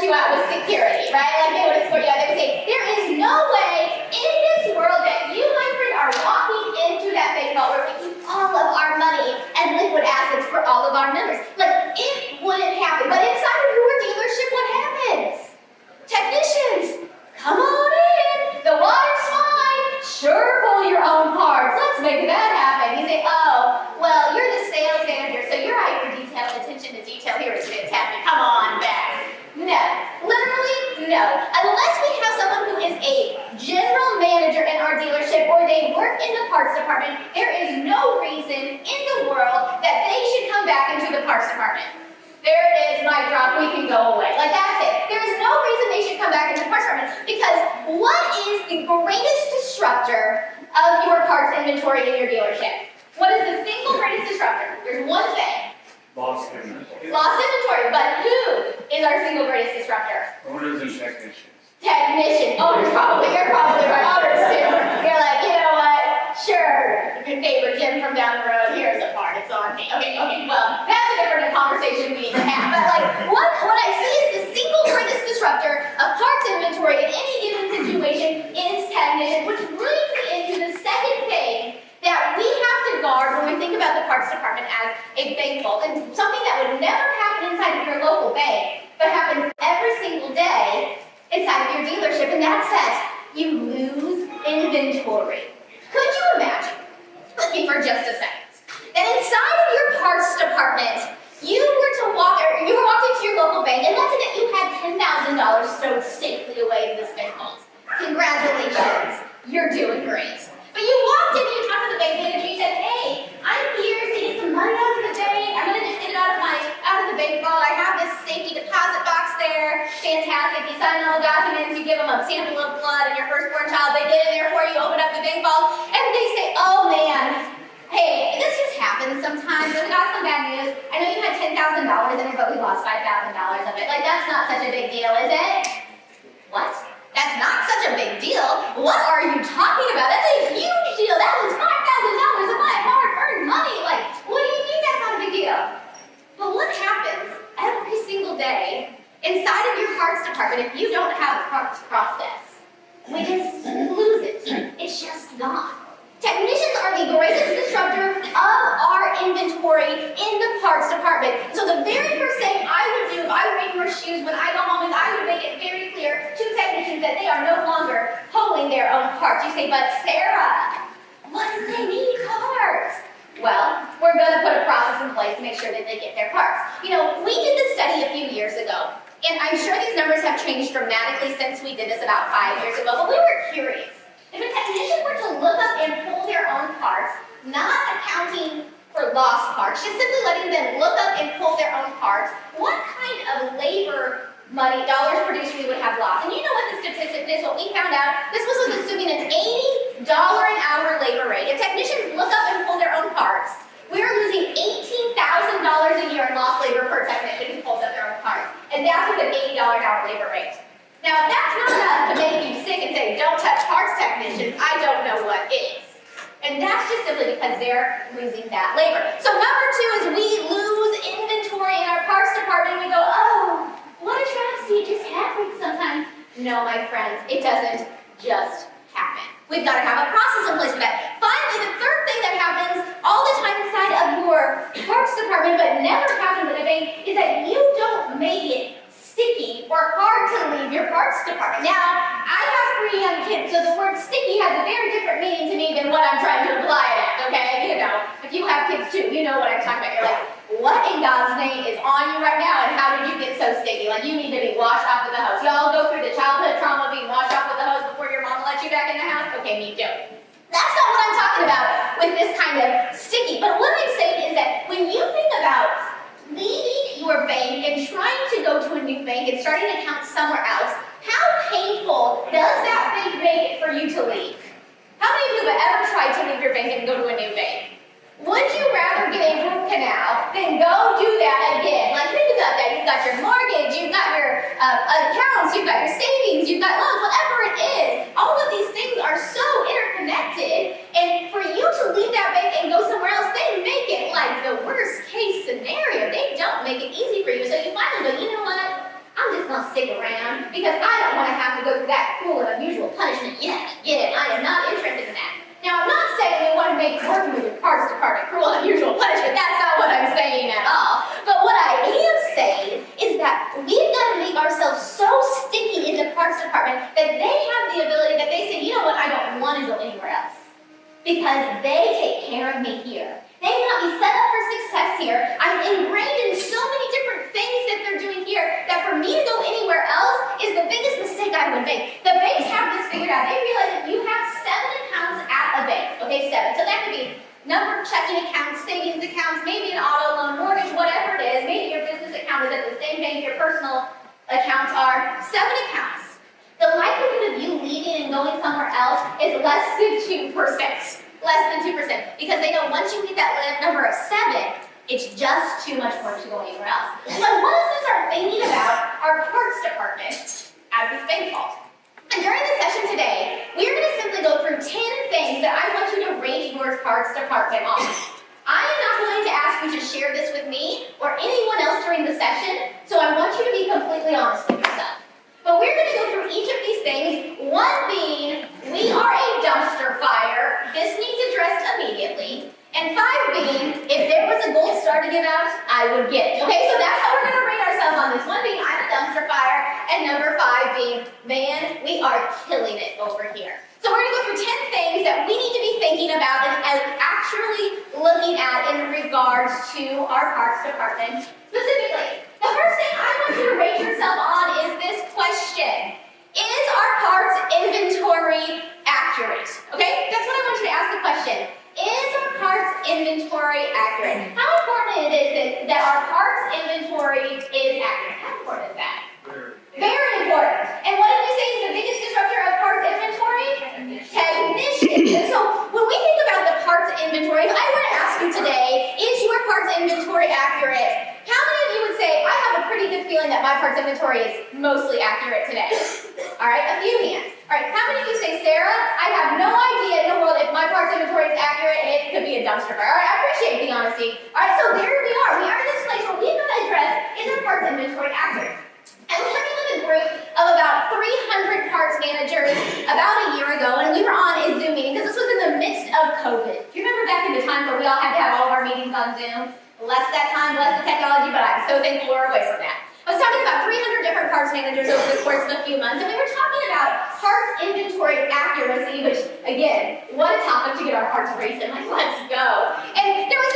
you out with security, right? Like they would escort you out. They would say, there is no way in this world that you, my friend, are walking into that bank vault where we keep all of our money and liquid assets for all of our members. Like, it wouldn't happen. But inside of your dealership, what happens? Technicians, come on in. The water's fine. Sure, pull your own cards. Let's make that happen. You say, oh, well, you're the sales manager, so your eye for detail, attention to detail here is fantastic. Come on back. No, literally no. Unless we have someone who is a general manager in our dealership or they work in the parts department, there is no reason in the world that they should come back into the parts department. There it is, mic drop, we can go away. Like, that's it. There's no reason they should come back into the parts department because what is the greatest disruptor of your parts inventory in your dealership? What is the single greatest disruptor? There's one thing. Lost inventory. Lost inventory, but who is our single greatest disruptor? Owners and technicians. Technician. Owners probably. You're probably right. Owners too. You're like, you know what? Sure, your neighbor Jim from down the road, here's a part, it's on me. Okay, well, that's a different conversation we need to have. But like, what I see is the single greatest disruptor of parts inventory in any given situation is technician, which brings me into the second thing that we have to guard when we think about the parts department as a bank vault, and something that would never happen inside of your local bank, but happens every single day inside of your dealership, and that says you lose inventory. Could you imagine, with me for just a second, that inside of your parts department, you were walked into your local bank, and let's say that you had $10,000 stowed safely away in this bank vault. Congratulations, you're doing great. But you walked in and you talked to the bank manager, you said, hey, I'm here to get some money out of the bank. I'm gonna just get it out of the bank vault. I have this safety deposit box there. Fantastic. You sign all the documents, you give them a sample of blood and your firstborn child, they get in there for you, open up the bank vault, and they say, oh man, hey, this just happens sometimes, and we got some bad news. I know you had $10,000 in it, but we lost $5,000 of it. Like, that's not such a big deal, is it? What? That's not such a big deal. What are you talking about? That's a huge deal. That was $5,000 of my hard-earned money. Like, what do you mean that's not a big deal? But what happens every single day inside of your parts department if you don't have a parts process? We just lose it. It's just gone. Technicians are the greatest disruptor of our inventory in the parts department. So the very first thing I would do if I were in your shoes when I go home is I would make it very clear to technicians that they are no longer pulling their own parts. You say, but Sarah, what if they need parts? Well, we're going to put a process in place to make sure that they get their parts. You know, we did this study a few years ago, and I'm sure these numbers have changed dramatically since we did this about 5 years ago, but we were curious. If a technician were to look up and pull their own parts, not accounting for lost parts, just simply letting them look up and pull their own parts, what kind of labor money, dollars produced, we would have lost? And you know what the statistic is, what we found out? This was assuming an $80 an hour labor rate. If technicians look up and pull their own parts, we're losing $18,000 a year in lost labor per technician who pulls up their own parts. And that's with an $80 an hour labor rate. Now, if that's not enough to make you sick and say, don't touch parts technicians, I don't know what is. And that's just simply because they're losing that labor. So number two is we lose inventory in our parts department. We go, oh, what a travesty, it just happens sometimes. No, my friends, it doesn't just happen. We've got to have a process in place for that. Finally, the third thing that happens all the time inside of your parts department, but never happens in a bank, is that you don't make it sticky or hard to leave your parts department. Now, I have 3 young kids, so the word sticky has a very different meaning to me than what I'm trying to apply it at, okay? You know, if you have kids too, you know what I'm talking about. You're like, what in God's name is on you right now, and how did you get so sticky? Like, you need to be washed off with the hose. Y'all go through the childhood trauma of being washed off with the hose before your mom let you back in the house? Okay, me too. That's not what I'm talking about with this kind of sticky. But what I'm saying is that when you think about leaving your bank and trying to go to a new bank and starting an account somewhere else, how painful does that bank make it for you to leave? How many of you have ever tried to leave your bank and go to a new bank? Would you rather get a root canal than go do that again? Like, think about that. You've got your mortgage, you've got your accounts, you've got your savings, you've got loans, whatever it is. All of these things are so interconnected, and for you to leave that bank and go somewhere else, they make it like the worst case scenario. They don't make it easy for you. So you finally go, you know what? I'm just going to stick around. cruel and unusual punishment yet. Again, I am not interested in that. Now, I'm not saying we want to make working with your parts department cruel and unusual punishment. That's not what I'm saying at all. But what I am saying is that we've got to make ourselves so sticky in the parts department that they have the ability that they say, you know what, I don't want to go anywhere else. Because they take care of me here. They've got me set up for success here. I'm ingrained in so many different things that they're doing here that for me to go anywhere else is the biggest mistake I would make. The banks have this figured out. They realize if you have 7 accounts at a bank, okay, 7. So that could be number of checking accounts, savings accounts, maybe an auto loan, mortgage, whatever it is. Maybe your business account is at the same bank your personal accounts are. 7 accounts. The likelihood of you leaving and going somewhere else is less than 2%. Less than 2%. Because they know once you hit that number of 7, it's just too much work to go anywhere else. So I want us to start thinking about our parts department as this bank vault. And during the session today, we are going to simply go through 10 things that I want you to rate your parts department on. I am not going to ask you to share this with me or anyone else during the session, so I want you to be completely honest with yourself. But we're going to go through each of these things, one being, we are a dumpster fire, this needs addressed immediately, and 5 being, if there was a gold star to give out, I would get it. Okay, so that's how we're going to rate ourselves on this. 1 being, I'm a dumpster fire, and number 5 being, man, we are killing it over here. So we're going to go through 10 things that we need to be thinking about and actually looking at in regards to our parts department specifically. The first thing I want you to rate yourself on is this question. Is our parts inventory accurate? Okay, that's what I want you to ask the question. Is our parts inventory accurate? How important it is that our parts inventory is accurate? How important is that? Very important. And what did we say is the biggest disruptor of parts inventory? Technicians. And so when we think about the parts inventory, I want to ask you today, is your parts inventory accurate? How many of you would say, I have a pretty good feeling that my parts inventory is mostly accurate today? All right, a few hands. All right, how many of you say, Sarah, I have no idea in the world if my parts inventory is accurate and it could be a dumpster fire. All right, I appreciate the honesty. All right, so there we are. We are in this place where we've got to address, is our parts inventory accurate? And we're working with a group of about 300 parts managers about a year ago, and we were on a Zoom meeting because this was in the midst of COVID. Do you remember back in the time where we all had to have all of our meetings on Zoom? Less that time, less the technology, but I'm so thankful we're away from that. I was talking about 300 different parts managers over the course of a few months, and we were talking about parts inventory accuracy, which, again, what a topic to get our hearts racing, like, let's go. And there was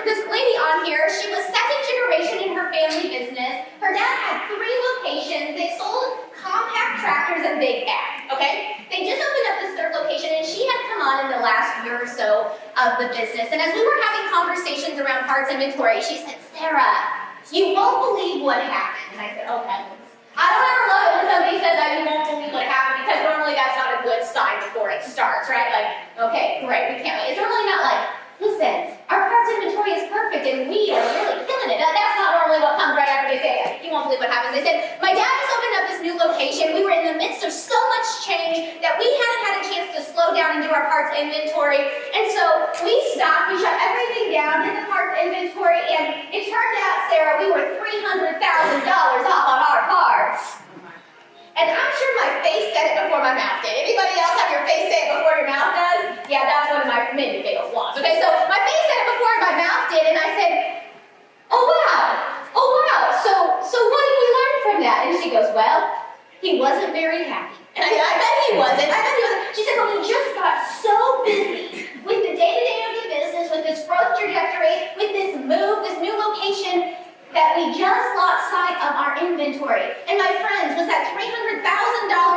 this lady on here, she was second generation in her family business. Her dad had 3 locations, they sold compact tractors and big ag, okay? They just opened up this 3rd location, and she had come on in the last year or so of the business. And as we were having conversations around parts inventory, she said, Sarah, you won't believe what happened. And I said, oh heavens. I don't ever love it when somebody says that you won't believe what happened, because normally that's not a good sign before it starts, right? Like, okay, great, we can't wait. It's normally not like, listen, our parts inventory is perfect and we are really killing it. That's not normally what comes right after they say that. You won't believe what happens. They said, my dad just opened up this new location. We were in the midst of so much change that we hadn't had a chance to slow down and do our parts inventory. And so we stopped, we shut everything down, did the parts inventory, and it turned out, Sarah, we were $300,000 off on our parts. And I'm sure my face said it before my mouth did. Anybody else have your face say it before your mouth does? Yeah, that's one of my many fatal flaws. Okay, so my face said it before my mouth did, and I said, oh wow, so what did we learn from that? And she goes, well, he wasn't very happy. And I bet he wasn't. She said, well, we just got so busy with the day-to-day of the business, with this growth trajectory, with this move, this new location, that we just lost sight of our inventory. And my friends, was that $300,000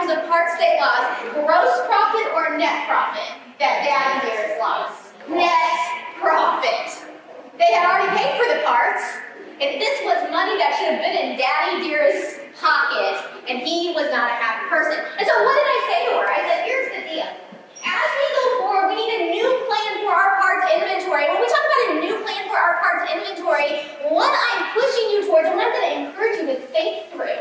of parts they lost gross profit or net profit that Daddy Dearest lost? Net profit. They had already paid for the parts, and this was money that should have been in Daddy Dearest's pocket, and he was not a happy person. And so what did I say to her? I said, here's the deal. As we go forward, we need a new plan for our parts inventory. When we talk about a new plan for our parts inventory, what I'm pushing you towards, and what I'm going to encourage you to think through,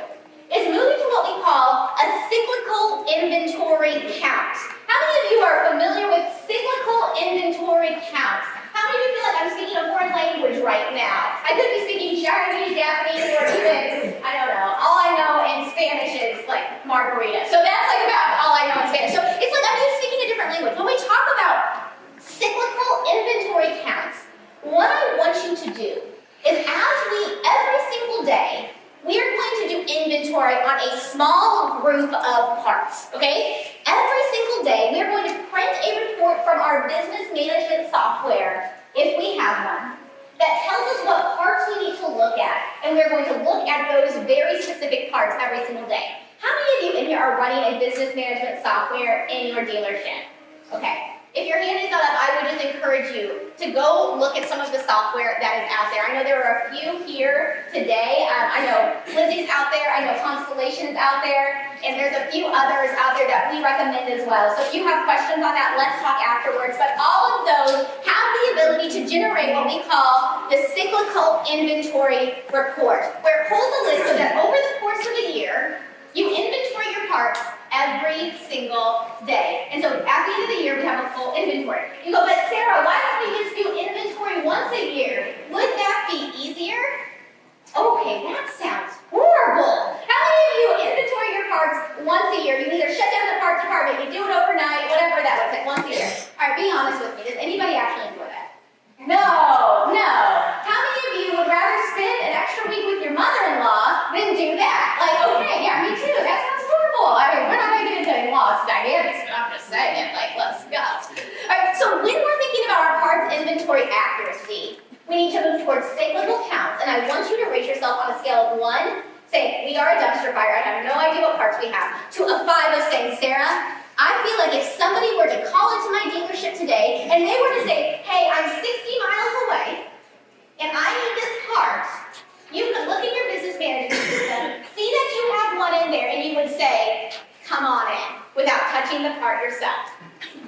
is moving to what we call a cyclical inventory count. How many of you are familiar with cyclical inventory counts? How many of you feel like I'm speaking a foreign language right now? I could be speaking Chinese, Japanese, or even, I don't know. All I know in Spanish is like margarita. So that's like about all our business management software, if we have one, that tells us what parts we need to look at, and we're going to look at those very specific parts every single day. How many of you in here are running a business management software in your dealership? Okay. If your hand is not up, I would just encourage you to go look at some of the software that is out there. I know there are a few here today. I know Lizzie's out there. I know Constellation is out there. And there's a few others out there that we recommend as well. So if you have questions on that, let's talk afterwards. But all of those have the ability to generate what we call the cyclical inventory report, where it pulls a list so that over the course of a year, you inventory your parts every single day. And so at the end of the year, we have a full inventory. You go, but Sarah, why don't we just do inventory once a year? Would that be easier? Okay, that sounds horrible. How many of you inventory your parts once a year? You either shut down the parts department, you do it overnight, whatever that looks like, once a year. All right, be honest with me. Does anybody actually enjoy that? No. How many of you would rather spend an extra week with your mother-in-law than do that? Like, okay, yeah, me too. That sounds horrible. I mean, we're not going to get into in-laws dynamics, but I'm just saying, like, let's go. All right, so when we're thinking about our parts inventory accuracy, we need to move towards cyclical counts, and I want you to rate yourself on a scale of 1, saying, we are a dumpster fire, I have no idea what parts we have, to a 5 of saying, Sarah, I feel like if somebody were to call into my dealership today, and they were to say, hey, I'm 60 miles away, and I need this part, you could look in your business management system, see that you have one in there, and you would say, come on in, without touching the part yourself.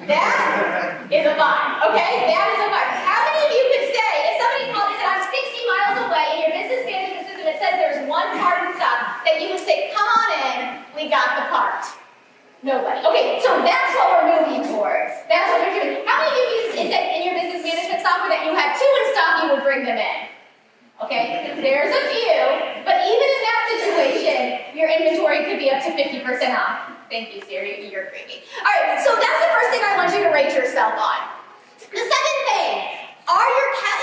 That is a 5, okay? That is a 5. How many of you could say, if somebody called and said, I'm 60 miles away, in your business management system, it says there's one part in stock, that you would say, come on in, we got the part. Nobody. Okay, so that's what we're moving towards. That's what we're doing. How many of you, is that in your business management software that you had 2 in stock, you would bring them in? Okay, there's a few, but even in that situation, your inventory could be up to 50% off. Thank you, Siri, you're creepy. All right, so that's the first thing I want you to rate yourself on. The second thing,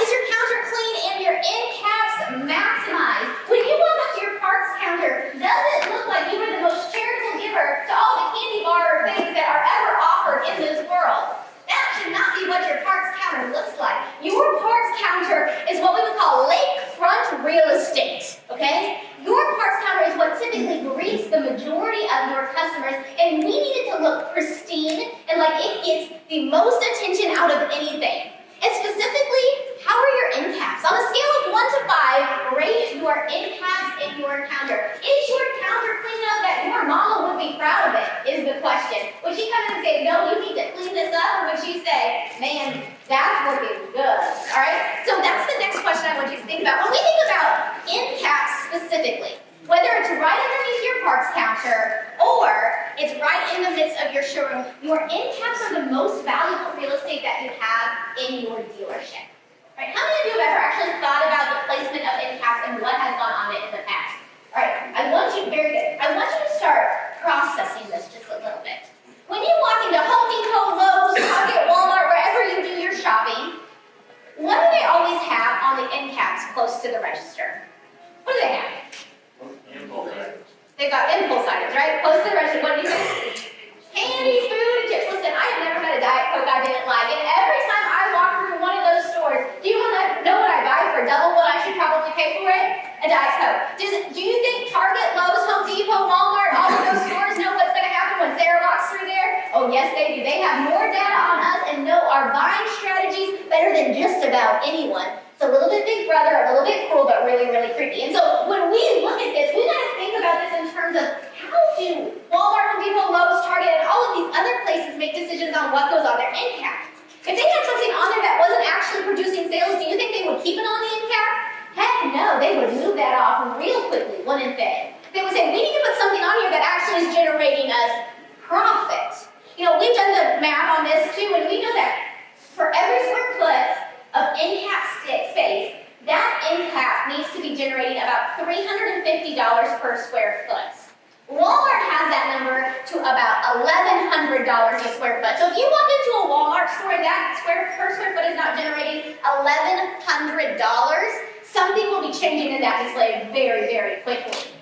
is your counter clean and your end caps maximized? When you walk up to your parts counter, does it look like you were the most charitable giver to all the candy bar things that are ever offered in this world? That should not be what your parts counter looks like. Your parts counter is what we would call lakefront real estate, okay? Your parts counter is what typically greets the majority of your customers, and we need it to look pristine and like it gets the most attention out of anything. And specifically, how are your end caps? On a scale of 1 to 5, rate your end caps in your counter. Is your counter clean enough that your mama would be proud of it, is the question. Would she come in and say, no, you need to clean this up? Or would she say, man, that's looking good? All right? So that's the next question I want you to think about. When we think about end caps specifically, whether it's right underneath your parts counter or it's right in the midst of your showroom, your end caps are the most valuable real estate that you have in your dealership. Right? How many of you have ever actually thought about the placement of end caps and what has gone on it in the past? All right, I want you to start processing this just a little bit. When you walk into Home Depot, Lowe's, Target, Walmart, wherever you do your shopping, what do they always have on the end caps close to the register? What do they have? They've got impulse items, right? Close to the register. What do you say? Candy, food, and chips. Listen, I have never had a Diet Coke I didn't like. And every time I walk through one of those stores, do you want to know what I buy for double what I should probably pay for it? A Diet Coke. Do you think Target, Lowe's, Home Depot, Walmart, all of those stores know what's going to happen when Sarah walks through there? Oh, yes, they do. They have more data on us and know our buying strategies better than just about anyone. It's a little bit big brother, a little bit cruel, but really, really creepy. And so when we look at this, we got to think about this in terms of how do Walmart, Home Depot, Lowe's, Target, and all of these other places make decisions on what goes on their end cap. If they had something on there that wasn't actually producing sales, do you think they would keep it on the end cap? Heck no, they would move that off real quickly, wouldn't they? They would say, we need to put something on here that actually is generating us profit. You know, we've done the math on this too, and we know that for every square foot of end cap space, that end cap needs to be generating about $350 per square foot. Walmart has that number to about $1,100 a square foot. So if you walk into a Walmart store and that per square foot is not generating $1,100, something will be changing in that display very, very quickly.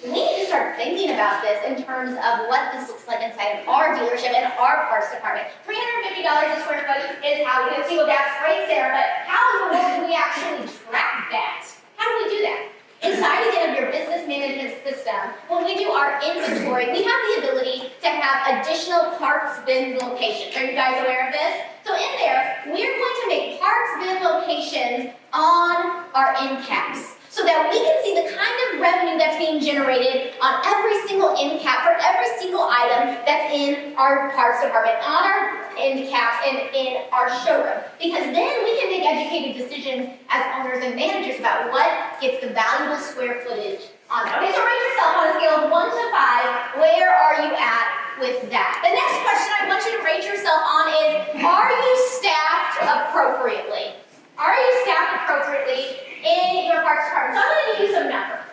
We need to start thinking about this in terms of what this looks like inside of our dealership and our parts department. $350 $250 a square foot is how we can see, well, that's great, Sarah, but how in the world do we actually track that? How do we do that? Inside again of your business management system, when we do our inventory, we have the ability to have additional parts bin locations. Are you guys aware of this? So in there, we're going to make parts bin locations on our end caps, so that we can see the kind of revenue that's being generated on every single end cap for every single item that's in our parts department, on our end caps, and in our showroom. Because then we can make educated decisions as owners and managers about what gets the valuable square footage on it. Okay, so rate yourself on a scale of 1 to 5. Where are you at with that? The next question I want you to rate yourself on is, are you staffed appropriately? Are you staffed appropriately in your parts department? So I'm going to give you some numbers.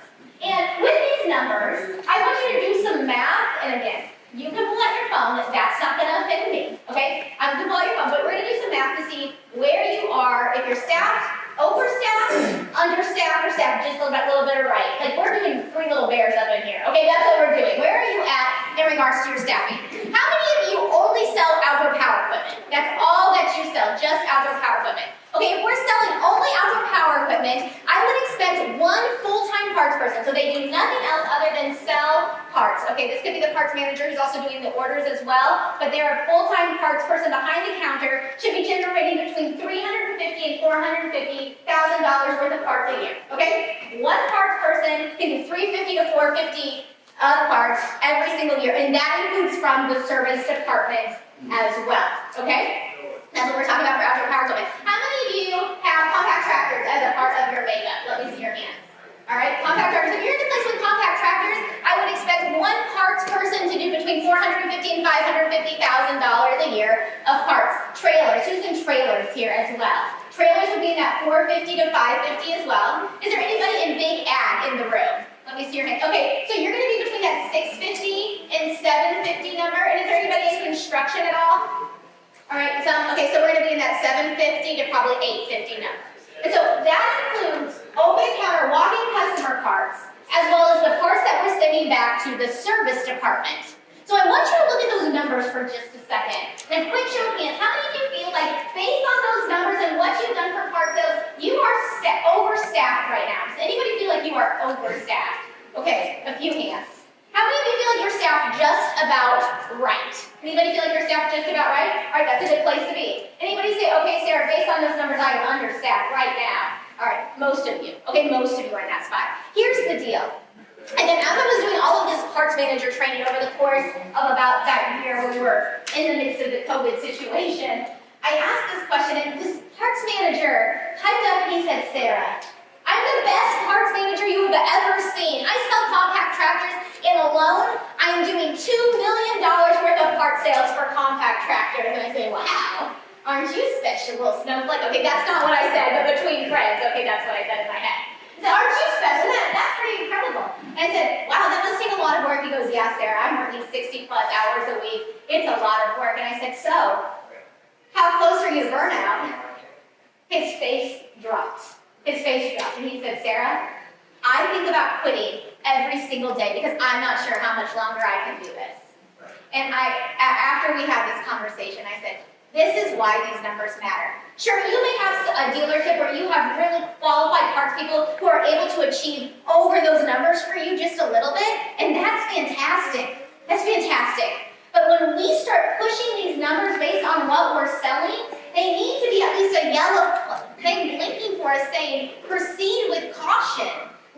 And with these numbers, I want you to do some math. And again, you can pull out your phone. That's not going to offend me. Okay? I'm going to pull out your phone, but we're going to do some math to see where you are, if you're staffed, overstaffed, understaffed, or staffed, just a little bit of right. Like we're doing 3 little bears up in here. Okay, that's what we're doing. Where are you at in regards to your staffing? How many of you only sell outdoor power equipment? That's all that you sell, just outdoor power equipment. Okay, if we're selling only outdoor power equipment, I would expect 1 full-time parts person, so they do nothing else other than sell parts. Okay, this could be the parts manager who's also doing the orders as well, but they're a full-time parts person behind the counter, should be generating between $350,000 and $450,000 worth of parts a year. Okay, 1 parts person can do $350,000 to $450,000 parts every single year, and that includes from the service department as well. Okay? That's what we're talking about for outdoor power equipment. How many of you have compact tractors as a part of your makeup? Let me see your hands. Alright, compact tractors. If you're in a place with compact tractors, I would expect 1 parts person to do between $450,000 and $550,000 a year of parts. Trailers. Who's in trailers here as well? Trailers would be in that $450,000 to $550,000 as well. Is there anybody in big ag in the room? Let me see your hand. Okay, so you're going to be between that $650,000 and $750,000 number. And is there anybody in construction at all? Alright, okay, so we're going to be in that $750,000 to probably $850,000 number. And so that includes over-the-counter walk-in customer parts, as well as the parts that we're sending back to the service department. So I want you to look at those numbers for just a second. And quick show of hands, how many of you feel like, based on those numbers and what you've done for part sales, you are overstaffed right now? Does anybody feel like you are overstaffed? Okay, a few hands. How many of you feel like you're staffed just about right? Anybody feel like you're staffed just about right? All right, that's a good place to be. Anybody say, okay, Sarah, based on those numbers, I am understaffed right now. All right, most of you. Okay, most of you are in that spot. Here's the deal. And then as I was doing all of this parts manager training over the course of about that year when we were in the midst of the COVID situation, I asked this question, and this parts manager typed up and he said, Sarah, I'm the best parts manager you have ever seen. I sell compact tractors, and alone, I am doing $2 million worth of part sales for compact tractors. And I say, wow, aren't you special, snowflake? Okay, that's not what I said, but between friends, okay, that's what I said in my head. I said, aren't you special? That's pretty incredible. And I said, wow, that must take a lot of work. He goes, yeah, Sarah, I'm working 60+ hours a week. It's a lot of work. And I said, so, how close are you to burnout? His face dropped. His face dropped. And he said, Sarah, I think about quitting every single day because I'm not sure how much longer I can do this. And after we had this conversation, I said, this is why these numbers matter. Sure, you may have a dealership where you have really qualified parts people who are able to achieve over those numbers for you just a little bit, and that's fantastic. That's fantastic. But when we start pushing these numbers based on what we're selling, they need to be at least a yellow thing blinking for us saying, proceed with caution.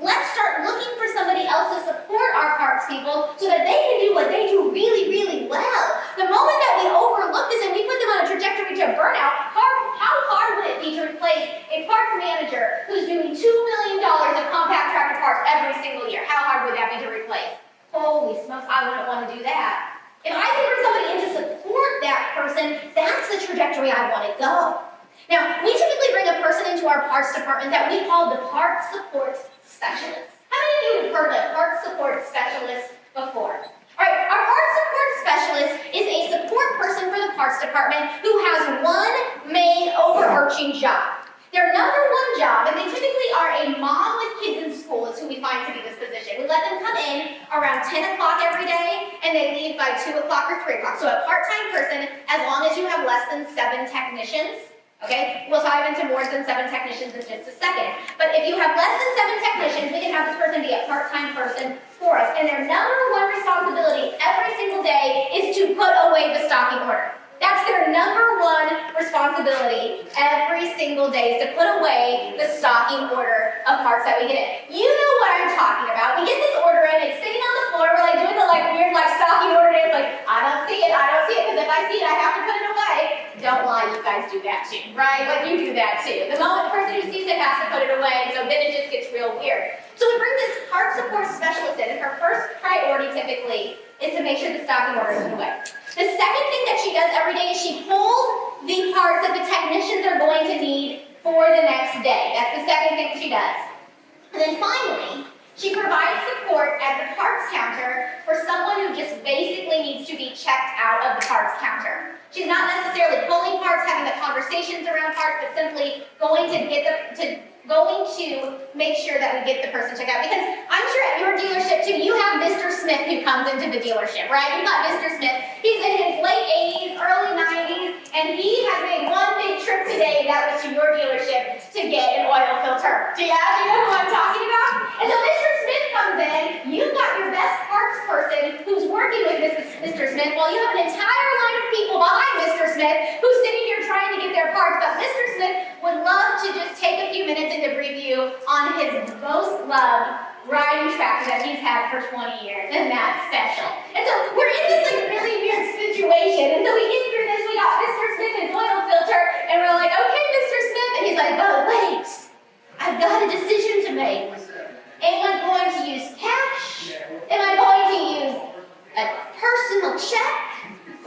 Let's start looking for somebody else to support our parts people so that they can do what they do really, really well. The moment that we overlook this and we put them on a trajectory to burnout, how hard would it be to replace a parts manager who's doing $2 million of compact tractor parts every single year? How hard would that be to replace? Holy smokes, I wouldn't want to do that. If I can bring somebody in to support that person, that's the trajectory I want to go. Now, we typically bring a person into our parts department that we call the parts support specialist. How many of you have heard of parts support specialist before? All right, our parts support specialist is a support person for the parts department who has one main overarching job. Their number one job, and they typically are a mom with kids in school, is who we find to be this position. We let them come in around 10 o'clock every day, and they leave by 2 o'clock or 3 o'clock. So a part-time person, as long as you have less than 7 technicians, okay? We'll dive into more than 7 technicians in just a second. But if you have less than 7 technicians, we can have this person be a part-time person for us. And their number one responsibility every single day is to put away the stocking order. That's their number one responsibility every single day, is to put away the stocking order of parts that we get in. You know what I'm talking about. We get this order in, it's sitting on the floor, we're like doing the weird stocking order dance, like, I don't see it, because if I see it, I have to put it away. Don't lie, you guys do that too, right? Like, you do that too. The moment the person who sees it has to put it away, so then it just gets real weird. So we bring this part support specialist in, and her first priority typically is to make sure the stocking order is put away. The second thing that she does every day is she pulls the parts that the technicians are going to need for the next day. That's the second thing she does. And then finally, she provides support at the parts counter for someone who just basically needs to be checked out of the parts counter. She's not necessarily pulling parts, having the conversations around parts, but simply going to make sure that we get the person checked out. Because I'm sure at your dealership too, you have Mr. Smith who comes into the dealership, right? You've got Mr. Smith. He's in his late 80s, early 90s, and he has made one big trip today, that was to your dealership to get an oil filter. Do you know who I'm talking about? And so Mr. Smith comes in, you've got your best parts person who's working with Mr. Smith, while you have an entire line of people behind Mr. Smith who's sitting here trying to get their parts, but Mr. Smith would love to just take a few minutes and debrief you on his most loved riding tractor that he's had for 20 years, and that's special. And so we're in this really weird situation, and so we get through this, we got Mr. Smith and his oil filter, and we're like, okay, Mr. Smith, and he's like, but wait, I've got a decision to make. Am I going to use cash? Am I going to use a personal check?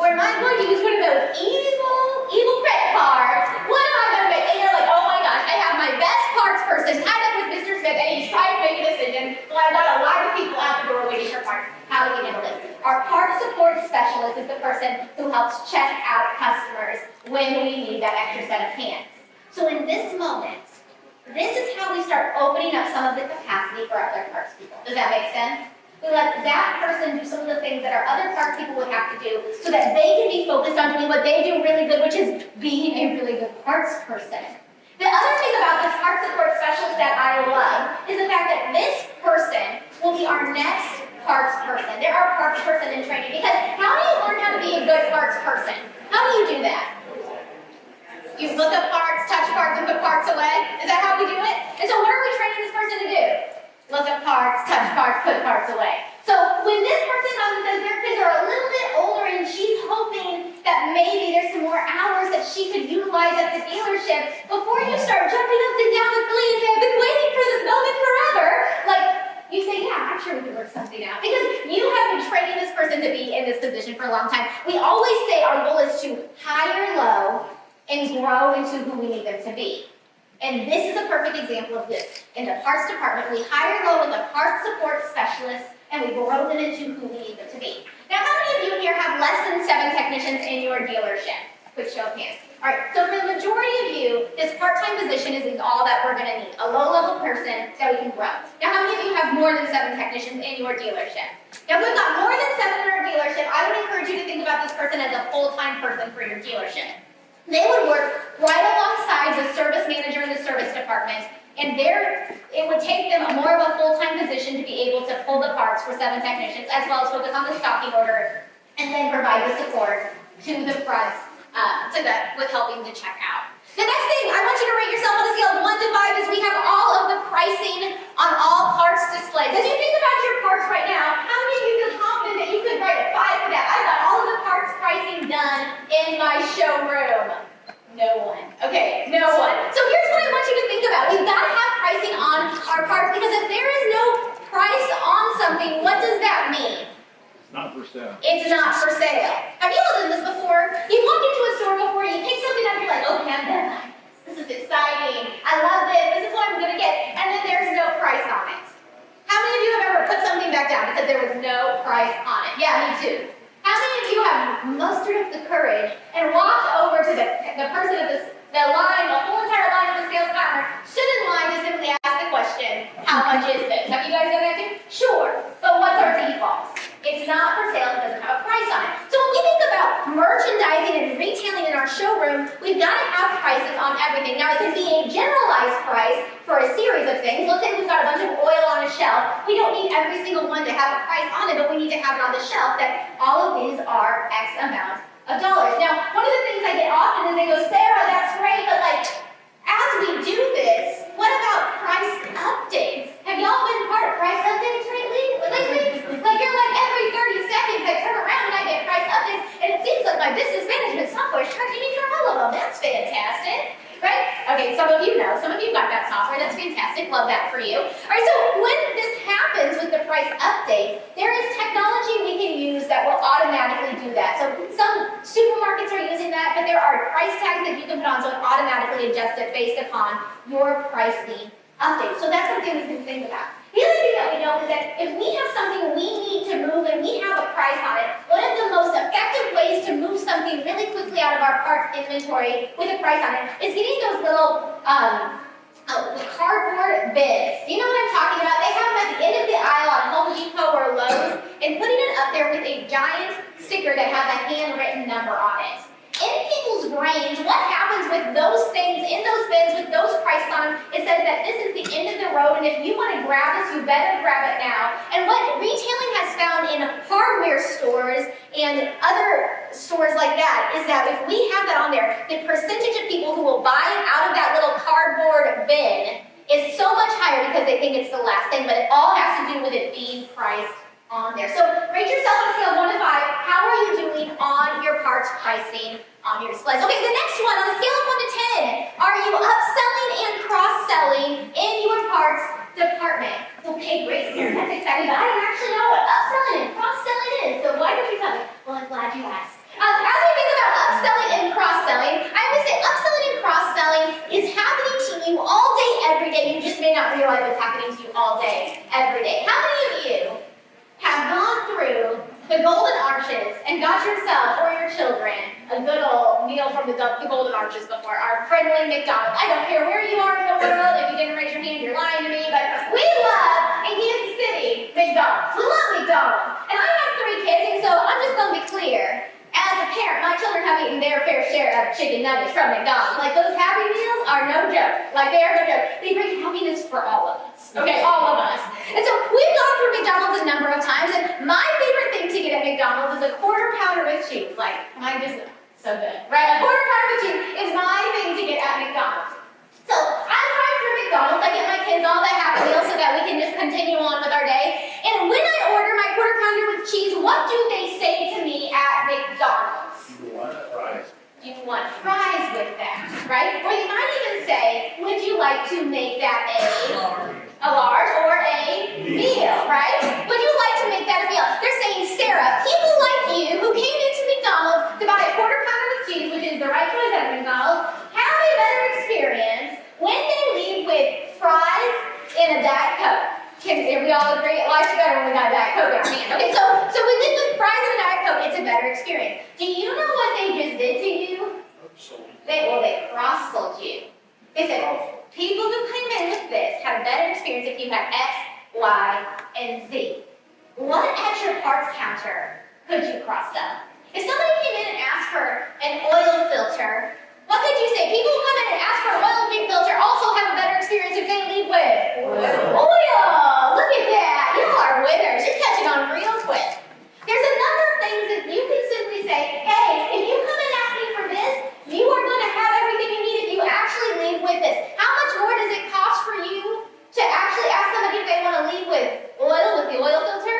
Or am I going to use one of those evil credit cards? What am I going to make? And you're like, oh my gosh, I have my best parts person tied up with Mr. Smith, and he's trying to make a decision. Well, I've got a lot of people out the door waiting for parts. How do we handle this? Our parts support specialist is the person who helps check out customers when we need that extra set of hands. So in this moment, this is how we start opening up some of the capacity for other parts people. Does that make sense? We let that person do some of the things that our other parts people would have to do so that they can be focused on doing what they do really good, which is being a really good parts person. The other thing about this parts support specialist that I love is the fact that this person will be our next parts person. They're our parts person in training, because how do you learn how to be a good parts person? How do you do that? You look up parts, touch parts, and put parts away? Is that how we do it? And so what are we training this person to do? Look up parts, touch parts, put parts away. So when this person comes and says their kids are a little bit older and she's hoping that maybe there's some more hours that she could utilize at the dealership, before you start jumping up and down with glee and say, I've been waiting for this moment forever, you say, yeah, I'm sure we can work something out. Because you have been training this person to be in this position for a long time. We always say our goal is to hire low and grow into who we need them to be. And this is a perfect example of this. In the parts department, we hire low with a parts support specialist, and we grow them into who we need them to be. Now, how many of you here have less than 7 technicians in your dealership? Quick show of hands. All right, so for the majority of you, this part-time position is all that we're going to need, a low-level person that we can grow. Now, how many of you have more than 7 technicians in your dealership? Now, if we've got more than 7 in our dealership, I would encourage you to think about this person as a full-time person for your dealership. They would work right alongside the service manager in the service department, and it would take them more of a full-time position to be able to pull the parts for 7 technicians, as well as focus on the stocking order, and then provide the support to the front, with helping to check out. The next thing, I want you to rate yourself on a scale of 1 to 5 as we have all of the pricing on all parts displays. As you think about your parts right now, how many of you feel confident that you could write a 5 for that? I've got all of the parts pricing done in my showroom. No one. Okay, no one. So here's what I want you to think about. We've got to have pricing on our parts, because if there is no price on something, what does that mean? Not for sale. It's not for sale. Have you all done this before? You've walked into a store before, you pick something up, you're like, okay, I'm done. This is exciting. I love this. This is what I'm going to get. And then there's no price on it. How many of you have ever put something back down because there was no price on it? Yeah, me too. How many of you have mustered up the courage and walked over to the person at the line, the whole entire line of the sales guy, counter, stood in line to simply ask the question, how much is this? Have you guys done that too? Sure. But what's our default? It's not for sale, it doesn't have a price on it. So when we think about merchandising and retailing in our showroom, we've got to have prices on everything. Now, it can be a generalized price for a series of things. Let's say we've got a bunch of oil on a shelf. We don't need every single one to have a price on it, but we need to have it on the shelf that all of these are X amount of dollars. Now, one of the things I get often is they go, Sarah, that's great, but like, as we do this, what about price updates? Have y'all been part of price updates lately? Like you're like every 30 seconds I turn around and I get price updates, and it seems like my business management software is charging me for all of them. That's fantastic, right? Okay, some of you know, some of you got that software. That's fantastic. Love that for you. All right, so when this happens with the price update, there is technology we can use that will automatically do that. So some supermarkets are using that, but there are price tags that you can put on so it automatically adjusts it based upon your pricing update. So that's something we can think about. The other thing that we know is that if we have something we need to move and we have a price on it, one of the most effective ways to move something really quickly out of our parts inventory with a price on it is getting those little cardboard bins. Do you know what I'm talking about? They have them at the end of the aisle on Home Depot or Lowe's, and putting it up there with a giant sticker that has a handwritten number on it. In people's brains, what happens with those things in those bins with those prices on them? It says that this is the end of the road, and if you want to grab this, you better grab it now. And what retailing has found in hardware stores and other stores like that is that if we have that on there, the percentage of people who will buy it out of that little cardboard bin is so much higher because they think it's the last thing, but it all has to do with it being priced on there. So rate yourself on a scale of 1 to 5. How are you doing on your parts pricing on your displays? Okay, the next one on a scale of 1 to 10. Are you upselling and cross-selling in your parts department? Okay, great, Sarah. That's exciting, but I don't actually know what upselling and cross-selling is. So why don't you tell me? Well, I'm glad you asked. As we think about upselling and cross-selling, I always say upselling and cross-selling is happening to you all day, every day. You just may not realize it's happening to you all day, every day. How many of you have gone through the Golden Arches and got yourself or your children a good old meal from the Golden Arches before? Our friendly McDonald's. I don't care where you are in the world. If you didn't raise your hand, you're lying to me. But we love, in Kansas City, McDonald's. We love McDonald's. And I have 3 kids, and so I'm just going to be clear. As a parent, my children have eaten their fair share of chicken nuggets from McDonald's. Like, those Happy Meals are no joke. Like, they are no joke. They bring happiness for all of us. Okay, all of us. And so we've gone through McDonald's a number of times, and my favorite thing to get at McDonald's is a quarter pounder with cheese. Like, my goodness, so good. Right? A quarter pounder with cheese is my thing to get at McDonald's. So I drive through McDonald's, I get my kids all the Happy Meals so that we can just continue on with our day. And when I order my quarter pounder with cheese, what do they say to me at McDonald's? You want fries. You want fries with that, right? Or they might even say, would you like to make that a large or a meal, right? Would you like to make that a meal? They're saying, Sarah, people like you who came into McDonald's to buy a quarter pounder with cheese, which is the right choice at McDonald's, have a better experience when they leave with fries and a Diet Coke. Can we all agree? Life's better when we got a Diet Coke in our hand. Okay, so we leave with fries and a Diet Coke. It's a better experience. Do you know what they just did to you? They cross-sold you. They said, people who came in with this had a better experience if you had X, Y, and Z. What at your parts counter could you cross-sell? If somebody came in and asked for an oil filter, what could you say? People who come in and ask for an oil filter also have a better experience if they leave with oil. Look at that. You are winners. You're catching on real quick. There's a number of things that you can simply say, hey, if you come and ask me for this, you are going to have everything you need if you actually leave with this. How much more does it cost for you to actually ask somebody if they want to leave with oil, with the oil filter?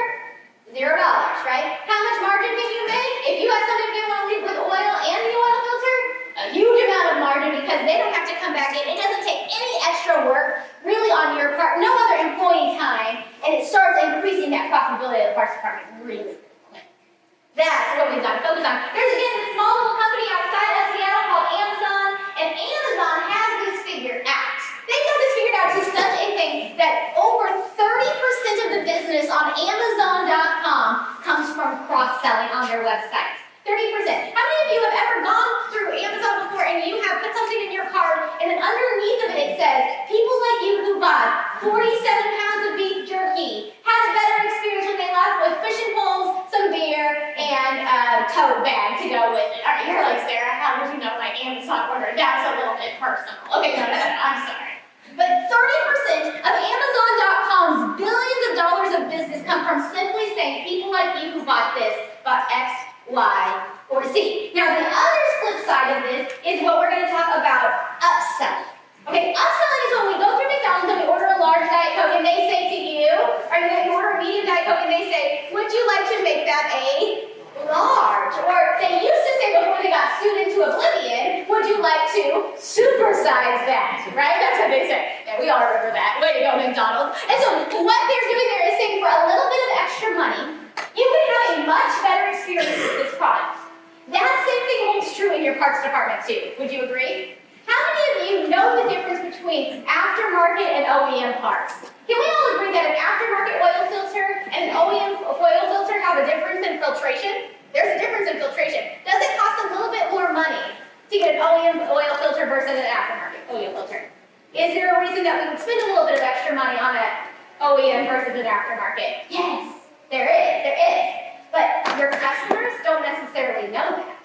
$0, right? How much margin can you make if you ask somebody if they want to leave with oil and the oil filter? A huge amount of margin because they don't have to come back in. It doesn't take any extra work really on your part, no other employee time, and it starts increasing that profitability of the parts department really quick. That's what we've got to focus on. There's again a small little company outside of Seattle called Amazon, and Amazon has this figured out. They've got this figured out to such a thing that over 30% of the business on Amazon.com comes from cross-selling on their website. 30%. How many of you have ever gone through Amazon before and you have put something in your cart and then underneath of it it says, you who bought 47 pounds of beef jerky had a better experience when they left with fishing poles, some beer, and a tote bag to go with it. All right, you're like, Sarah, how did you know my Amazon order? That's a little bit personal. Okay, no, I'm sorry. But 30% of Amazon.com's billions of dollars of business come from simply saying people like you who bought this, bought X, Y, or Z. Now, the other flip side of this is what we're going to talk about, upselling. Okay, upselling is when we go through McDonald's and we order a large Diet Coke and they say to you, or you order a medium Diet Coke and they say, would you like to make that a large? Or they used to say before they got sued into oblivion, would you like to supersize that? Right? That's what they say. Yeah, we all remember that. Way to go, McDonald's. And so what they're doing there is saying for a little bit of extra money, you can have a much better experience with this product. That same thing holds true in your parts department too. Would you agree? How many of you know the difference between aftermarket and OEM parts? Can we all agree that an aftermarket oil filter and an OEM oil filter have a difference in filtration? There's a difference in filtration. Does it cost a little bit more money to get an OEM oil filter versus an aftermarket oil filter? Is there a reason that we would spend a little bit of extra money on an OEM versus an aftermarket? Yes, there is. But your customers don't necessarily know that.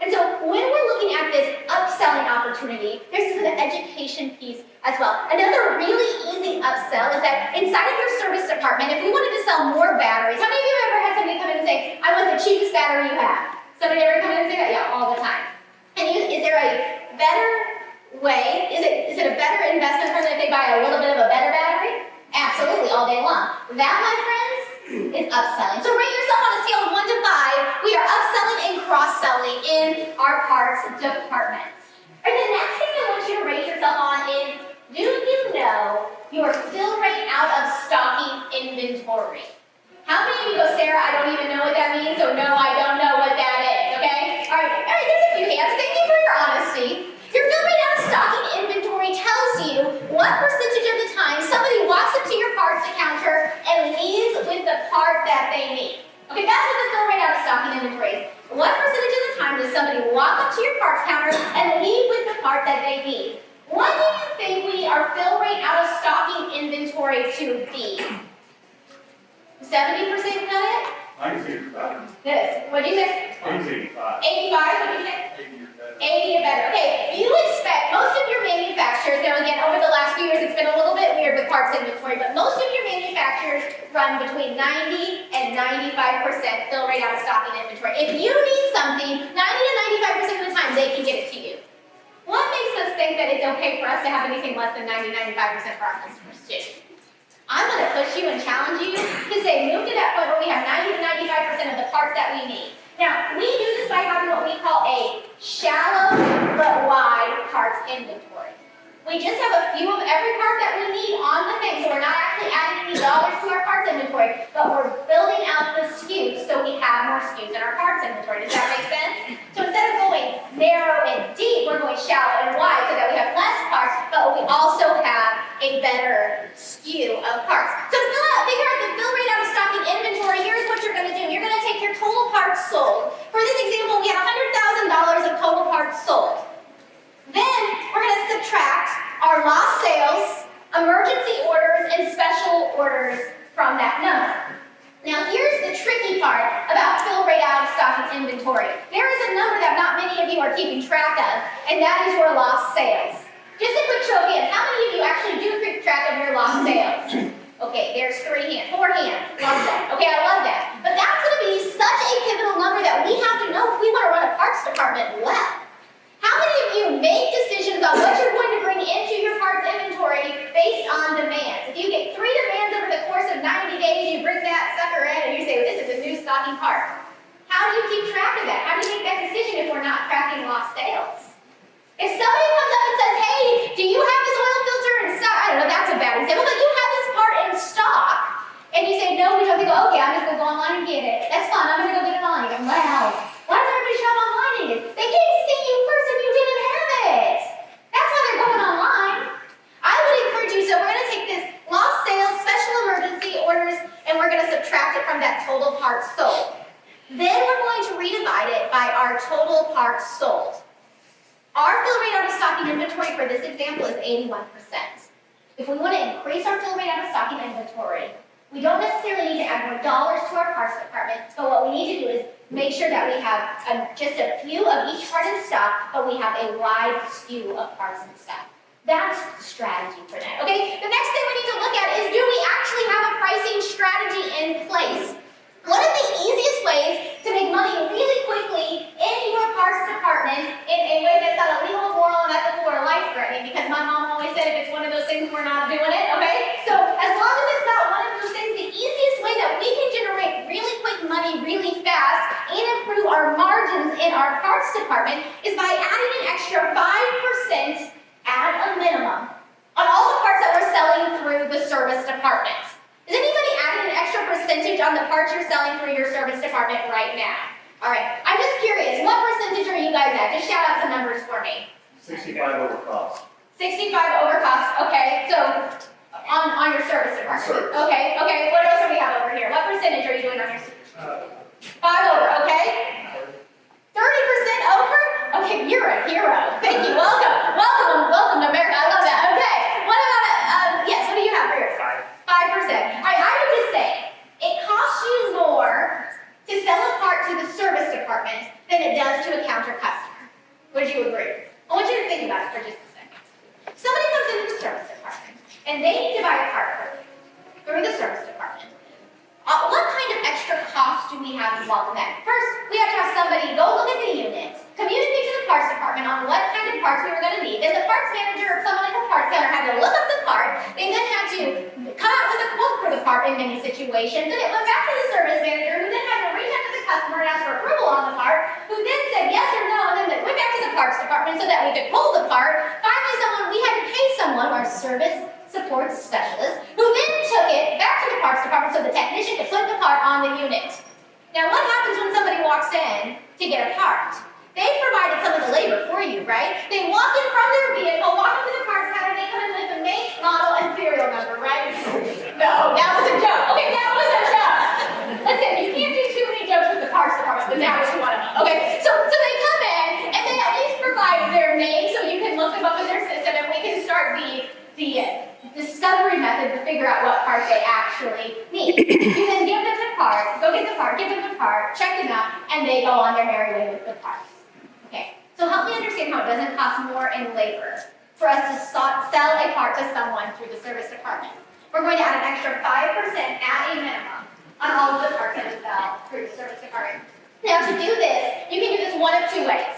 And so when we're looking at this upselling opportunity, this is an education piece as well. Another really easy upsell is that inside of your service department, if we wanted to sell more batteries, how many of you have ever had somebody come in and say, I want the cheapest battery you have? Somebody ever come in and say that? Yeah, all the time. And is there a better way? Is it a better investment for them if they buy a little bit of a better battery? Absolutely, all day long. That, my friends, is upselling. So rate yourself on a scale of 1 to 5. We are upselling and cross-selling in our parts department. And the next thing I want you to rate yourself on is, do you know your fill rate out of stocking inventory? How many of you go, Sarah, I don't even know what that means, so no, I don't know what that is, okay? All right, there's a few hands. Thank you for your honesty. Your fill rate out of stocking inventory tells you what percentage of the time somebody walks up to your parts counter and leaves with the part that they need. Okay, that's what the fill rate out of stocking inventory is. What percentage of the time does somebody walk up to your parts counter and leave with the part that they need? What do you think our fill rate out of stocking inventory to be? 70% cut it? 85. This. What do you say? 85. 85, what do you say? 80 or better. Okay, you expect most of your manufacturers, now again, over the last few years, it's been a little bit weird with parts inventory, but most of your manufacturers run between 90 and 95% fill rate out of stocking inventory. If you need something, 90 to 95% of the time, they can get it to you. What makes us think that it's okay for us to have anything less than 90, 95% for our customers too? I'm going to push you and challenge you to say, move to that point where we have 90 to 95% of the parts that we need. Now, we do this by having what we call a shallow but wide parts inventory. We just have a few of every part that we need on the thing, so we're not actually adding any dollars to our parts inventory, but we're building out the SKUs so we have more SKUs in our parts inventory. Does that make sense? So instead of going narrow and deep, we're going shallow and wide so that we have less parts, but we also have a better SKU of parts. So to figure out the fill rate out of stocking inventory, here's what you're going to do. You're going to take your total parts sold. For this example, we have $100,000 of total parts sold. Then we're going to subtract our lost sales, emergency orders, and special orders from that number. Now here's the tricky part about fill rate out of stocking inventory. There is a number that not many of you are keeping track of, and that is your lost sales. Just a quick show of hands. How many of you actually do keep track of your lost sales? Okay, there's 3 hands, 4 hands. Love that. Okay, I love that. But that's going to be such a pivotal number that we have to know if we want to run a parts department well. How many of you make decisions on what you're going to bring into your parts inventory based on demands? If you get 3 demands over the course of 90 days, you bring that sucker in and you say, well, this is a new stocking part. How do you keep track of that? How do you make that decision if we're not tracking lost sales? If somebody comes up and says, hey, do you have this oil filter in stock? I don't know, that's a bad example, but you have this part in stock. And you say, no, we don't. They go, okay, I'm just going to go online and get it. That's fine, I'm going to go get it online. You go, wow. Why does everybody shop online? They can't see you first if you didn't have it. That's why they're going online. I would encourage you, so we're going to take this lost sales, special emergency orders, and we're going to subtract it from that total parts sold. Then we're going to redivide it by our total parts sold. Our fill rate out of stocking inventory for this example is 81%. If we want to increase our fill rate out of stock and inventory, we don't necessarily need to add more dollars to our parts department, but what we need to do is make sure that we have just a few of each part in stock, but we have a wide skew of parts in stock. That's the strategy for that, okay? The next thing we need to look at is, do we actually have a pricing strategy in place? One of the easiest ways to make money really quickly in your parts department in a way that's not illegal, moral, unethical, or life-threatening, because my mom always said if it's one of those things, we're not doing it, okay? So as long as it's not one of those things, the easiest way that we can generate really quick money really fast and improve our margins in our parts department is by adding an extra 5% at a minimum on all the parts that we're selling through the service department. Is anybody adding an extra percentage on the parts you're selling through your service department right now? All right, I'm just curious, what percentage are you guys at? Just shout out some numbers for me. 65 over cost. 65 over cost, okay, so on your service department. Service. Okay, what else do we have over here? What percentage are you doing on your service? 5 over, okay? 30% over? Okay, you're a hero. Thank you, welcome to America, I love that. Okay, what about, yes, what do you have for yours? 5%. All right, I would just say, it costs you more to sell a part to the service department than it does to a counter customer. Would you agree? I want you to think about it for just a second. Somebody comes into the service department, and they need to buy a part through the service department. What kind of extra cost do we have involved in that? First, we have to have somebody go look at the unit, communicate to the parts department on what kind of parts we were going to need. Then the parts manager or someone at the parts counter had to look up the part. They then had to come out with a quote for the part in many situations. Then it went back to the service manager, who then had to reach out to the customer and ask for approval on the part, who then said yes or no, and then it went back to the parts department so that we could pull the part. Finally, we had to pay someone, our service support specialist, who then took it back to the parts department so the technician could put the part on the unit. Now, what happens when somebody walks in to get a part? They've provided some of the labor for you, right? They walk in from their vehicle, walk into the parts counter, they come in with the make, model, and serial number, right? No, that was a joke. Okay, that was a joke. Listen, you can't do too many jokes with the parts department, but that was one of them. Okay, so they come in, and they at least provide their name so you can look them up in their system, and we can start the discovery method to figure out what part they actually need. You then give them the part, go get the part, give them the part, check them out, and they go on their merry way with the part. Okay, so help me understand how it doesn't cost more in labor for us to sell a part to someone through the service department. We're going to add an extra 5% at a minimum on all of the parts that we sell through the service department. Now, to do this, you can do this one of two ways.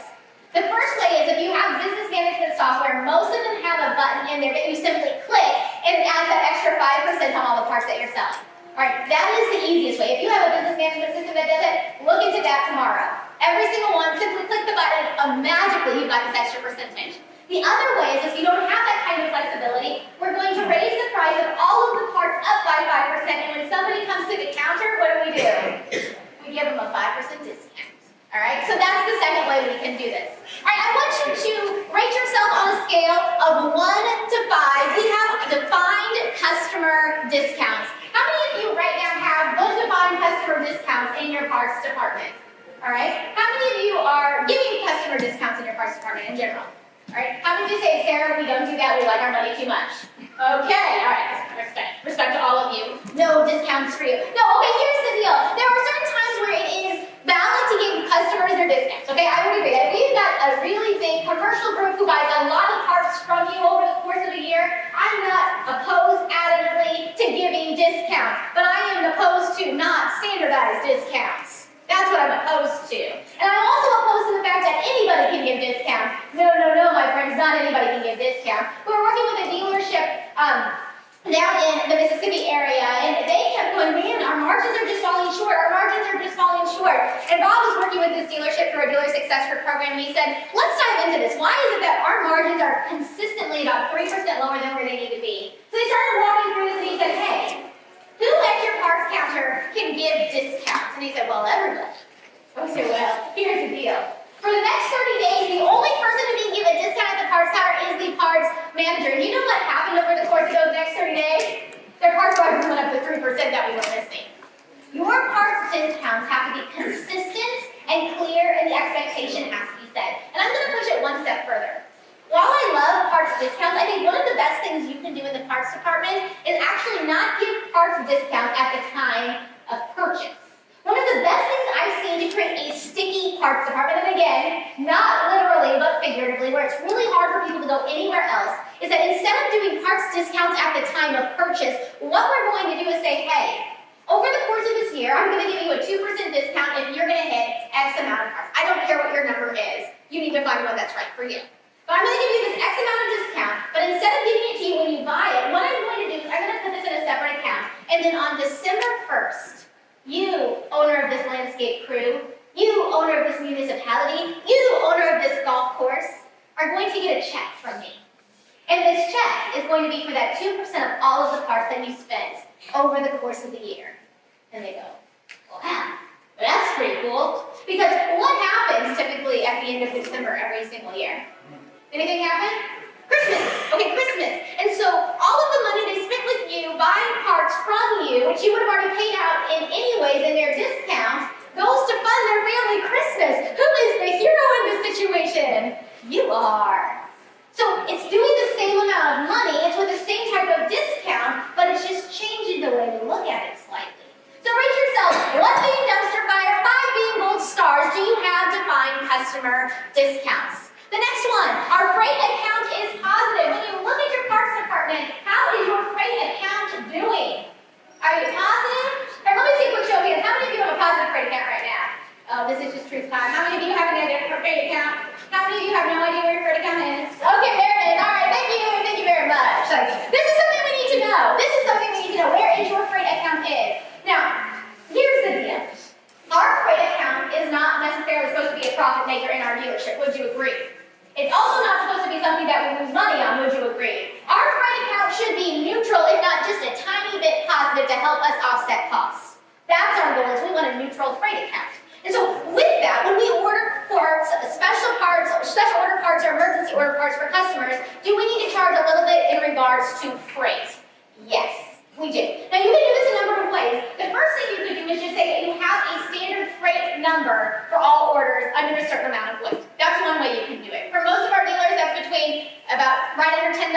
The first way is if you have business management software, most of them have a button in there that you simply click and it adds that extra 5% on all the parts that you're selling. All right, that is the easiest way. If you have a business management system that does it, look into that tomorrow. Every single one, simply click the button and magically you've got this extra percentage. The other way is if you don't have that kind of flexibility, we're going to raise the price of all of the parts up by 5%, and when somebody comes to the counter, what do? We give them a 5% discount. All right, so that's the second way we can do this. All right, I want you to rate yourself on a scale of 1 to 5. We have defined customer discounts. How many of you right now have those defined customer discounts in your parts department? All right, how many of you are giving customer discounts in your parts department in general? All right, how many of you say, Sarah, we don't do that, we like our money too much? Okay, all right, respect to all of you. No discounts for you. No, okay, here's the deal. There are certain times where it is valid to give customers their discounts, okay? I would agree that if we've got a really big commercial group who buys a lot of parts from you over the course of a year, I'm not opposed adamantly to giving discounts, but I am opposed to not standardized discounts. That's what I'm opposed to. And I'm also opposed to the fact that anybody can give discounts. No, my friends, not anybody can give discounts. We were working with a dealership down in the Mississippi area, and they kept going, man, our margins are just falling short. And Bob was working with this dealership for a dealer success group program, and he said, let's dive into this. Why is it that our margins are consistently about 3% lower than where they need to be? So they started walking through this, and he said, hey, who at your parts counter can give discounts? And he said, well, everybody. I said, well, here's the deal. For the next 30 days, the only person who can give a discount at the parts counter is the parts manager. And you know what happened over the course of those next 30 days? Their parts margins went up to 3% that we were missing. Your parts discounts have to be consistent and clear, and the expectation has to be set. And I'm going to push it one step further. While I love parts discounts, I think one of the best things you can do in the parts department is actually not give parts discounts at the time of purchase. One of the best things I've seen to create a sticky parts department, and again, not literally but figuratively, where it's really hard for people to go anywhere else, is that instead of doing parts discounts at the time of purchase, what we're going to do is say, hey, over the course of this year, I'm going to give you a 2% discount if you're going to hit X amount of parts. I don't care what your number is. You need to find one that's right for you. But I'm going to give you this X amount of discount, but instead of giving it to you when you buy it, what I'm going to do is I'm going to put this in a separate account, and then on December 1st, you, owner of this landscape crew, you, owner of this municipality, you, owner of this golf course, are going to get a check from me. And this check is going to be for that 2% of all of the parts that you spent over the course of the year. And they go, wow, that's pretty cool. Because what happens typically at the end of December every single year? Anything happen? Christmas. Okay, Christmas. And so all of the money they spent with you buying parts from you, which you would have already paid out in anyways in their discount, goes to fund their family Christmas. Who is the hero in this situation? You are. So it's doing the same amount of money, it's with the same type of discount, but it's just changing the way we look at it slightly. So rate yourself, what being dumpster fire, 5 being gold stars do you have to find customer discounts? The next one, our freight account is positive. When you look at your parts department, how is your freight account doing? Are you positive? Or let me see a quick show of hands. How many of you have a positive freight account right now? Oh, this is just truth time. How many of you have a negative freight account? How many of you have no idea where your freight account is? Okay, there it is. All right, thank you. Thank you very much. This is something we need to know. This is something we need to know. Where is your freight account is? Now, here's the deal. Our freight account is not necessarily supposed to be a profit maker in our dealership. Would you agree? It's also not supposed to be something that we lose money on. Would you agree? Our freight account should be neutral, if not just a tiny bit positive to help us offset costs. That's our goal, is we want a neutral freight account. And so with that, when we order parts, special order parts or emergency order parts for customers, do we need to charge a little bit in regards to freight? Yes, we do. Now you can do this a number of ways. The first thing you could do is just say that you have a standard freight number for all orders under a certain amount of weight. That's one way you can do it. For most of our dealers, that's between about right under $10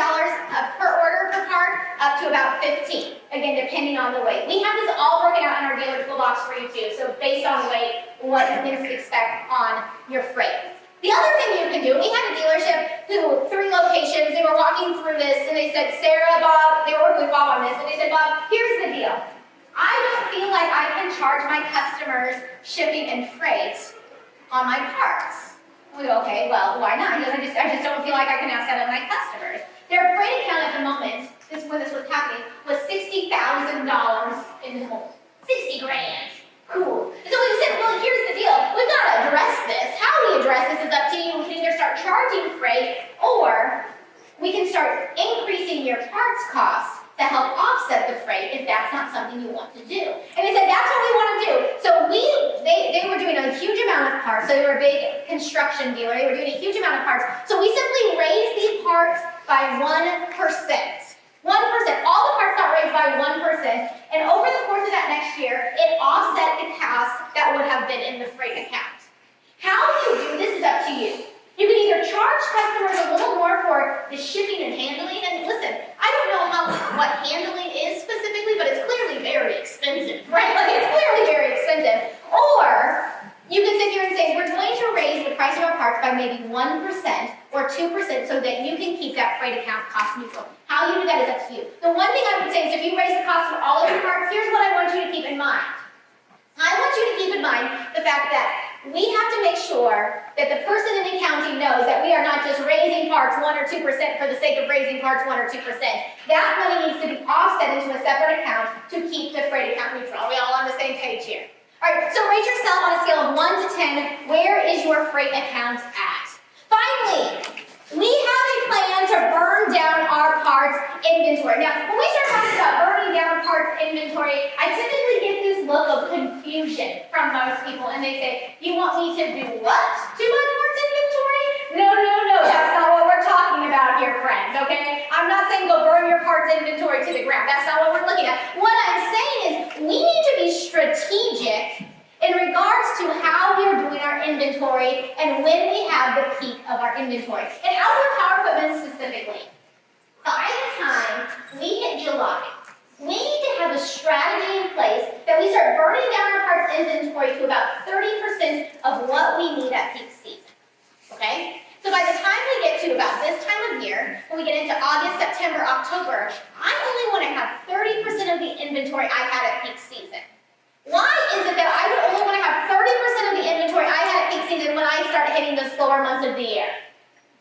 per order per part, up to about $15. Again, depending on the weight. We have this all broken out in our dealer toolbox for you too. So based on weight, what things to expect on your freight. The other thing you can do, we had a dealership who, 3 locations, they were walking through this and they said, Sarah, Bob, they were working with Bob on this, and they said, Bob, here's the deal. I don't feel like I can charge my customers shipping and freight on my parts. We go, okay, well, why not? He goes, I just don't feel like I can ask that of my customers. Their freight account at the moment, when this was happening, was $60,000 in the hole. 60 grand. Cool. And so we said, well, here's the deal. We've got to address this. How we address this is up to you. We can either start charging freight, or we can start increasing your parts costs to help offset the freight if that's not something you want to do. And they said, that's what we want to do. So they were doing a huge amount of parts. So they were a big construction dealer. They were doing a huge amount of parts. So we simply raised the parts by 1%. 1%. All the parts got raised by 1%. And over the course of that next year, it offset the cost that would have been in the freight account. How you do this is up to you. You can either charge customers a little more for the shipping and handling. And listen, I don't know what handling is specifically, but it's clearly very expensive, right? Like, it's clearly very expensive. Or you can sit here and say, we're going to raise the price of our parts by maybe 1% or 2% so that you can keep that freight account cost neutral. How you do that is up to you. The one thing I would say is if you raise the cost of all of your parts, here's what I want you to keep in mind. I want you to keep in mind the fact that we have to make sure that the person in accounting knows that we are not just raising parts 1 or 2% for the sake of raising parts 1 or 2%. That money needs to be offset into a separate account to keep the freight account neutral. Are we all on the same page here? All right, so rate yourself on a scale of 1 to 10. Where is your freight account at? Finally, we have a plan to burn down our parts inventory. Now, when we start talking about burning down parts inventory, I typically get this look of confusion from most people, and they say, you want me to do what to my parts inventory? No, that's not what we're talking about here, friends, okay? I'm not saying go burn your parts inventory to the ground. That's not what we're looking at. What I'm saying is we need to be strategic in regards to how we are doing our inventory and when we have the peak of our inventory. In our equipment specifically, by the time we hit July, we need to have a strategy in place that we start burning down our parts inventory to about 30% of what we need at peak season. Okay? So by the time we get to about this time of year, when we get into August, September, October, I only want to have 30% of the inventory I had at peak season. Why is it that I would only want to have 30% of the inventory I had at peak season when I start hitting the slower months of the year?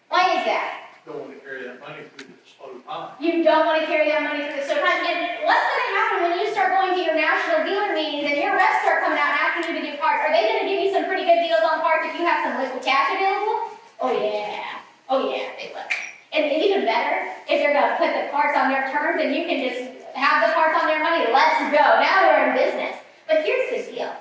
Why is that? Don't want to carry that money through the slow time. You don't want to carry that money through the slow time. And what's going to happen when you start going to your national dealer meetings and your reps start coming out and asking you to do parts? Are they going to give you some pretty good deals on parts if you have some liquid cash available? Oh yeah. Oh yeah, they will. And even better, if you're going to put the parts on their terms and you can just have the parts on their money, let's go. Now we're in business. But here's the deal.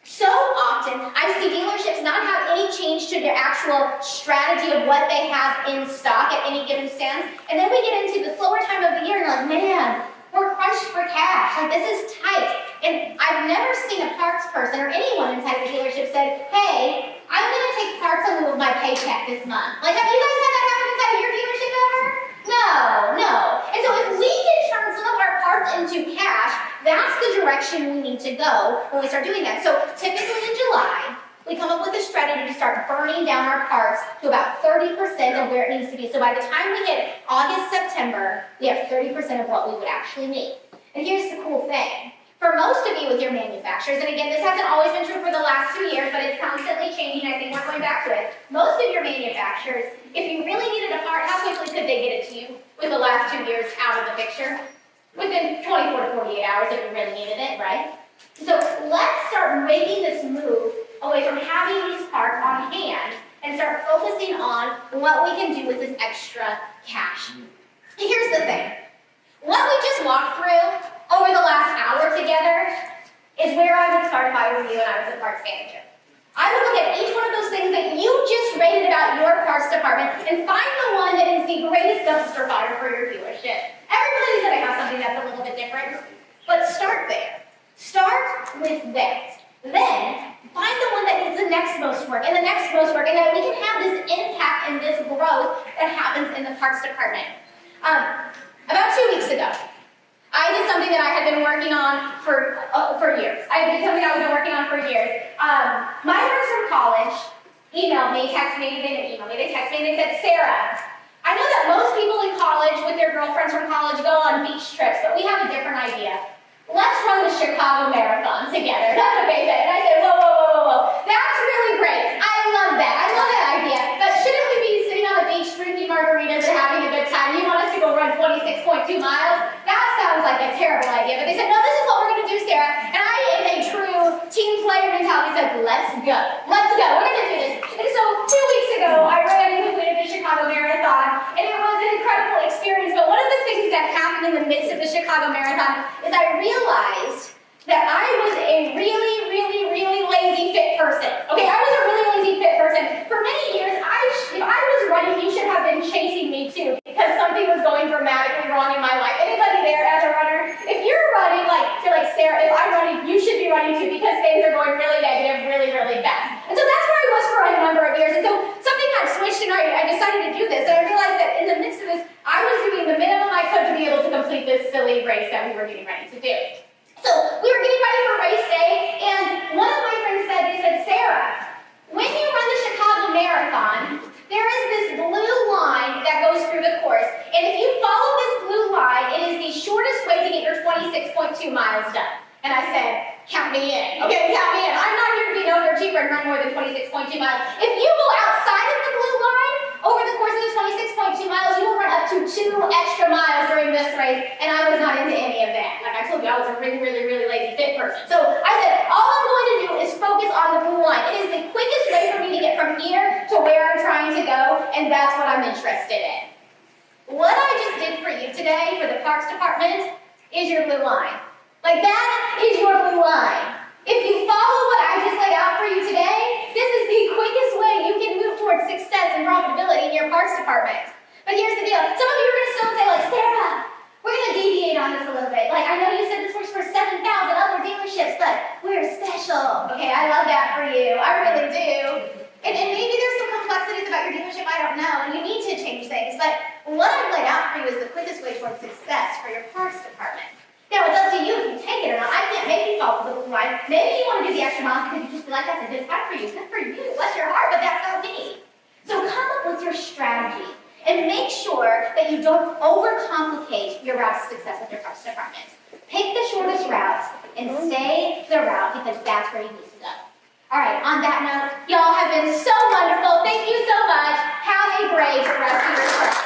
So often, I see dealerships not have any change to their actual strategy of what they have in stock at any given stand. And then we get into the slower time of the year and like, man, we're crunched for cash. Like, this is tight. And I've never seen a parts person or anyone inside the dealership say, hey, I'm going to take parts in lieu of my paycheck this month. Like, have you guys had that happen inside of your dealership ever? No. And so if we can turn some of our parts into cash, that's the direction we need to go when we start doing that. So typically in July, we come up with a strategy to start burning down our parts to about 30% of where it needs to be. So by the time we hit August, September, we have 30% of what we would actually need. And here's the cool thing. For most of you with your manufacturers, and again, this hasn't always been true for the last 2 years, but it's constantly changing. I think we're going back to it. Most of your manufacturers, if you really needed a part, how quickly could they get it to you with the last 2 years out of the picture? Within 24 to 48 hours if you really needed it, right? So let's start making this move away from having these parts on hand and start focusing on what we can do with this extra cash. Here's the thing. What we just walked through over the last hour together is where I would start if I were you and I was a parts manager. I would look at each one of those things that you just rated about your parts department and find the one that is the greatest dumpster fire for your dealership. Everybody's going to have something that's a little bit different, but start there. Start with that. Then find the one that needs the next most work and the next most work, and that we can have this impact and this growth that happens in the parts department. About 2 weeks ago, I did something that I had been working on for years. My friends from college emailed me, texted me, they didn't email me, they texted me and they said, Sarah, I know that most people in college with their girlfriends from college go on beach trips, but we have a different idea. Let's run the Chicago Marathon together. That's what they said. And I said, whoa. That's really great. I love that. I love that idea. But shouldn't we be sitting on the beach drinking margaritas and having a good time? You want us to go run 26.2 miles? That sounds like a terrible idea. But they said, no, this is what we're going to do, Sarah. And I, in a true team player mentality, said, let's go. Let's go. We're going to do this. And so 2 weeks ago, I ran and completed the Chicago Marathon. And it was an incredible experience. But one of the things that happened in the midst of the Chicago Marathon is I realized that I was a really lazy fit person. Okay, I was a really lazy fit person. For many years, if I was running, you should have been chasing me too, because something was going dramatically wrong in my life. Anybody there as a runner? If you're running, you're like, Sarah, if I'm running, you should be running too, because things are going really negative, really fast. And so that's where I was for a number of years. And so something got switched and I decided to do this. And I realized that in the midst of this, I was doing the minimum I could to be able to complete this silly race that we were getting ready to do. So we were getting ready for race day, and one of my friends said, Sarah, when you run the Chicago Marathon, there is this blue line that goes through the course, and if you follow this blue line, it is the shortest way to get your 26.2 miles done. And I said, count me in. Okay, count me in. I'm not here to be overachiever and run more than 26.2 miles. If you go outside of the blue line, over the course of the 26.2 miles, you will run up to 2 extra miles during this race, and I was not into any of that. Like I told you, I was a really lazy fit person. So I said, all I'm going to do is focus on the blue line. It is the quickest way for me to get from here to where I'm trying to go, and that's what I'm interested in. What I just did for you today for the parks department is your blue line. Like that is your blue line. If you follow what I just laid out for you today, this is the quickest way you can move towards success and profitability in your parts department. But here's the deal. Some of you are going to still say, like, Sarah, we're going to deviate on this a little bit. Like, I know you said this works for 7,000 other dealerships, but we're special. Okay, I love that for you. I really do. And maybe there's some complexities about your dealership, I don't know, and you need to change things. But what I've laid out for you is the quickest way towards success for your parks department. Now, it's up to you if you take it or not. I can't make you follow the line. Maybe you want to do the extra mile because you just feel like that's a good time for you. Good for you. Bless your heart, but that's not me. So come up with your strategy and make sure that you don't overcomplicate your route to success with your parks department. Pick the shortest route and stay the route because that's where you need to go. All right, on that note, y'all have been so wonderful. Thank you so much. Have a great rest of your trip.